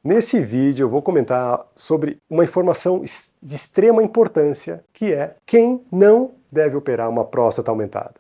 Nesse vídeo eu vou comentar sobre uma informação de extrema importância, que é quem não deve operar uma próstata aumentada.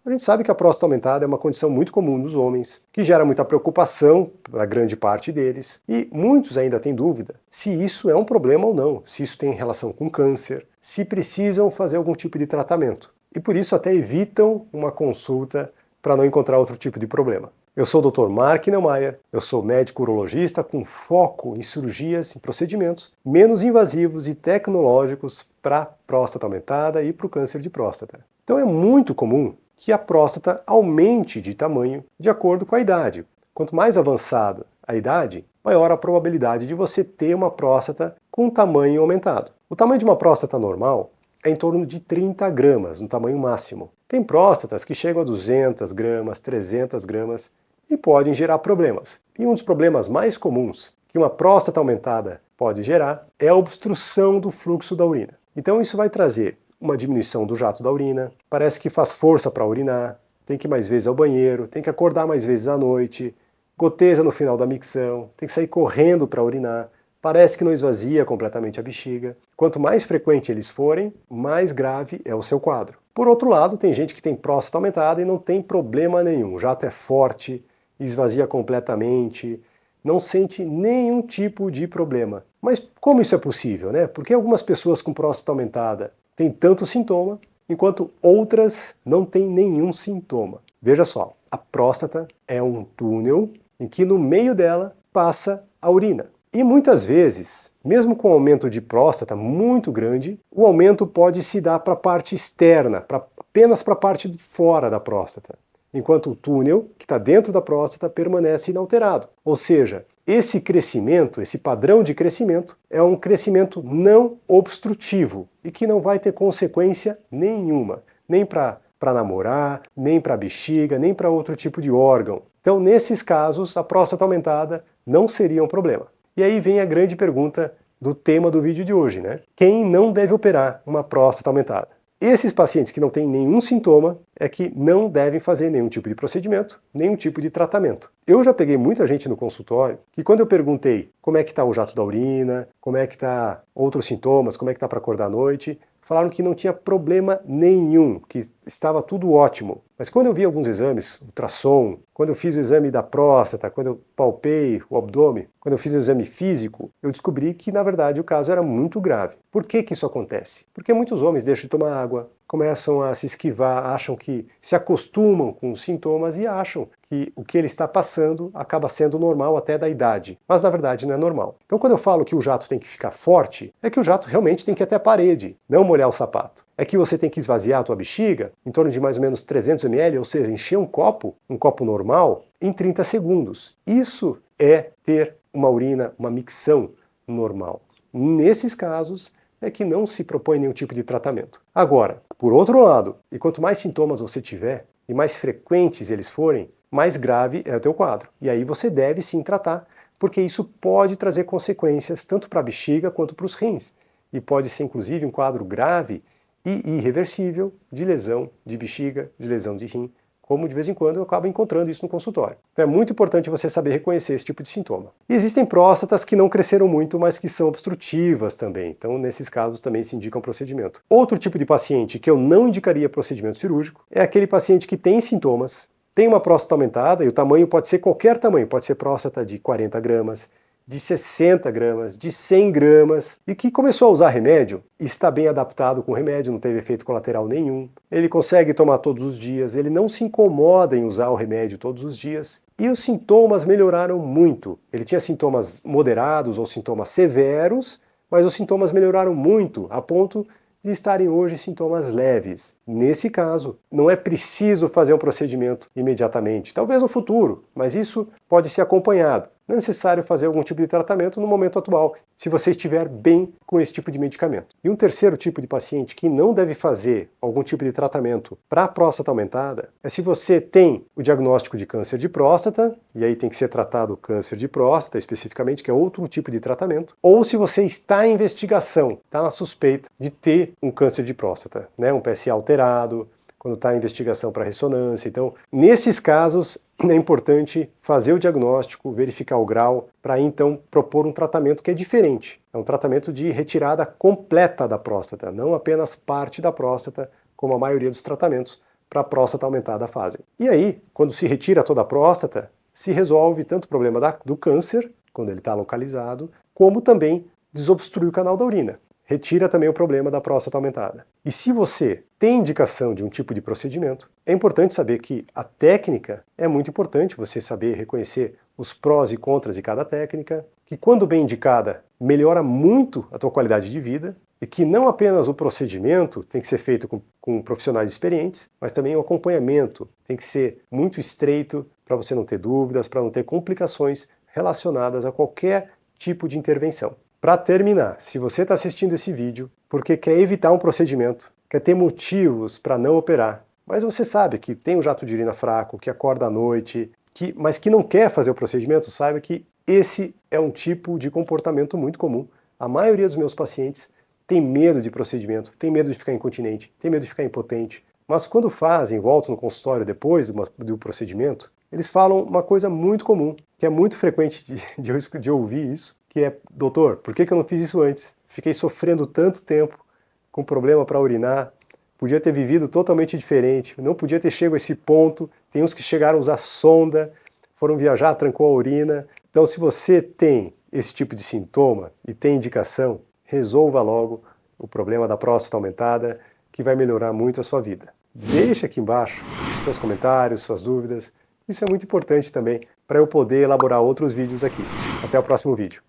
A gente sabe que a próstata aumentada é uma condição muito comum nos homens, que gera muita preocupação para grande parte deles, e muitos ainda têm dúvida se isso é um problema ou não, se isso tem relação com câncer, se precisam fazer algum tipo de tratamento. E por isso até evitam uma consulta para não encontrar outro tipo de problema. Eu sou o Dr. Mark Neumayer, eu sou médico urologista com foco em cirurgias e procedimentos menos invasivos e tecnológicos para próstata aumentada e para o câncer de próstata. Então é muito comum que a próstata aumente de tamanho de acordo com a idade. Quanto mais avançada a idade, maior a probabilidade de você ter uma próstata com tamanho aumentado. O tamanho de uma próstata normal é em torno de 30 gramas, no tamanho máximo. Tem próstatas que chegam a 200 gramas, 300 gramas e podem gerar problemas. E um dos problemas mais comuns que uma próstata aumentada pode gerar é a obstrução do fluxo da urina. Então isso vai trazer uma diminuição do jato da urina, parece que faz força para urinar, tem que ir mais vezes ao banheiro, tem que acordar mais vezes à noite, goteja no final da micção, tem que sair correndo para urinar, parece que não esvazia completamente a bexiga. Quanto mais frequente eles forem, mais grave é o seu quadro. Por outro lado, tem gente que tem próstata aumentada e não tem problema nenhum. O jato é forte, esvazia completamente, não sente nenhum tipo de problema. Mas como isso é possível, né? Porque algumas pessoas com próstata aumentada têm tanto sintoma, enquanto outras não têm nenhum sintoma. Veja só, a próstata é um túnel em que no meio dela passa a urina. E muitas vezes, mesmo com aumento de próstata muito grande, o aumento pode se dar para a parte externa, apenas para a parte de fora da próstata, enquanto o túnel, que está dentro da próstata, permanece inalterado. Ou seja, esse crescimento, esse padrão de crescimento, é um crescimento não obstrutivo e que não vai ter consequência nenhuma, nem para namorar, nem para bexiga, nem para outro tipo de órgão. Então, nesses casos, a próstata aumentada não seria um problema. E aí vem a grande pergunta do tema do vídeo de hoje, né? Quem não deve operar uma próstata aumentada? Esses pacientes que não têm nenhum sintoma é que não devem fazer nenhum tipo de procedimento, nenhum tipo de tratamento. Eu já peguei muita gente no consultório que quando eu perguntei como é que está o jato da urina, como é que está outros sintomas, como é que está para acordar à noite, falaram que não tinha problema nenhum, que estava tudo ótimo. Mas quando eu vi alguns exames, ultrassom, quando eu fiz o exame da próstata, quando eu palpei o abdômen, quando eu fiz o exame físico, eu descobri que, na verdade, o caso era muito grave. Por que que isso acontece? Porque muitos homens deixam de tomar água, começam a se esquivar, acham que se acostumam com os sintomas e acham que o que ele está passando acaba sendo normal até da idade. Mas na verdade não é normal. Então quando eu falo que o jato tem que ficar forte, é que o jato realmente tem que ir até a parede, não molhar o sapato. É que você tem que esvaziar a tua bexiga em torno de mais ou menos 300 ml, ou seja, encher um copo normal, em 30 segundos. Isso é ter uma urina, uma micção normal. Nesses casos, é que não se propõe nenhum tipo de tratamento. Agora, por outro lado, e quanto mais sintomas você tiver, e mais frequentes eles forem, mais grave é o teu quadro. E aí você deve sim tratar, porque isso pode trazer consequências tanto para a bexiga quanto para os rins. E pode ser inclusive um quadro grave e irreversível de lesão de bexiga, de lesão de rim, como de vez em quando eu acabo encontrando isso no consultório. Então é muito importante você saber reconhecer esse tipo de sintoma. E existem próstatas que não cresceram muito, mas que são obstrutivas também. Então nesses casos também se indica um procedimento. Outro tipo de paciente que eu não indicaria procedimento cirúrgico é aquele paciente que tem sintomas, tem uma próstata aumentada, e o tamanho pode ser qualquer tamanho, pode ser próstata de 40 gramas, de 60 gramas, de 100 gramas, e que começou a usar remédio, e está bem adaptado com o remédio, não teve efeito colateral nenhum, ele consegue tomar todos os dias, ele não se incomoda em usar o remédio todos os dias, e os sintomas melhoraram muito. Ele tinha sintomas moderados ou sintomas severos, mas os sintomas melhoraram muito, a ponto de estarem hoje sintomas leves. Nesse caso, não é preciso fazer um procedimento imediatamente, talvez no futuro, mas isso pode ser acompanhado. Não é necessário fazer algum tipo de tratamento no momento atual, se você estiver bem com esse tipo de medicamento. E um terceiro tipo de paciente que não deve fazer algum tipo de tratamento para a próstata aumentada é se você tem o diagnóstico de câncer de próstata, e aí tem que ser tratado o câncer de próstata especificamente, que é outro tipo de tratamento, ou se você está em investigação, está na suspeita de ter um câncer de próstata, né? Um PSA alterado, quando está em investigação para ressonância. Então, nesses casos, é importante fazer o diagnóstico, verificar o grau, para então propor um tratamento que é diferente. É um tratamento de retirada completa da próstata, não apenas parte da próstata, como a maioria dos tratamentos para a próstata aumentada fazem. E aí, quando se retira toda a próstata, se resolve tanto o problema do câncer, quando ele está localizado, como também desobstrui o canal da urina. Retira também o problema da próstata aumentada. E se você tem indicação de um tipo de procedimento, é importante saber que a técnica é muito importante, você saber reconhecer os prós e contras de cada técnica, que quando bem indicada, melhora muito a tua qualidade de vida, e que não apenas o procedimento tem que ser feito com profissionais experientes, mas também o acompanhamento tem que ser muito estreito para você não ter dúvidas, para não ter complicações relacionadas a qualquer tipo de intervenção. Para terminar, se você está assistindo esse vídeo porque quer evitar um procedimento, quer ter motivos para não operar, mas você sabe que tem um jato de urina fraco, que acorda à noite, mas que não quer fazer o procedimento, saiba que esse é um tipo de comportamento muito comum. A maioria dos meus pacientes tem medo de procedimento, tem medo de ficar incontinente, tem medo de ficar impotente, mas quando fazem, voltam no consultório depois do procedimento, eles falam uma coisa muito comum, que é muito frequente de ouvir isso, que é: doutor, por que eu não fiz isso antes? Fiquei sofrendo tanto tempo com problema para urinar, podia ter vivido totalmente diferente, não podia ter chegado a esse ponto. Tem uns que chegaram a usar sonda, foram viajar, trancou a urina. Então, se você tem esse tipo de sintoma e tem indicação, resolva logo o problema da próstata aumentada, que vai melhorar muito a sua vida. Deixe aqui embaixo seus comentários, suas dúvidas. Isso é muito importante também para eu poder elaborar outros vídeos aqui. Até o próximo vídeo.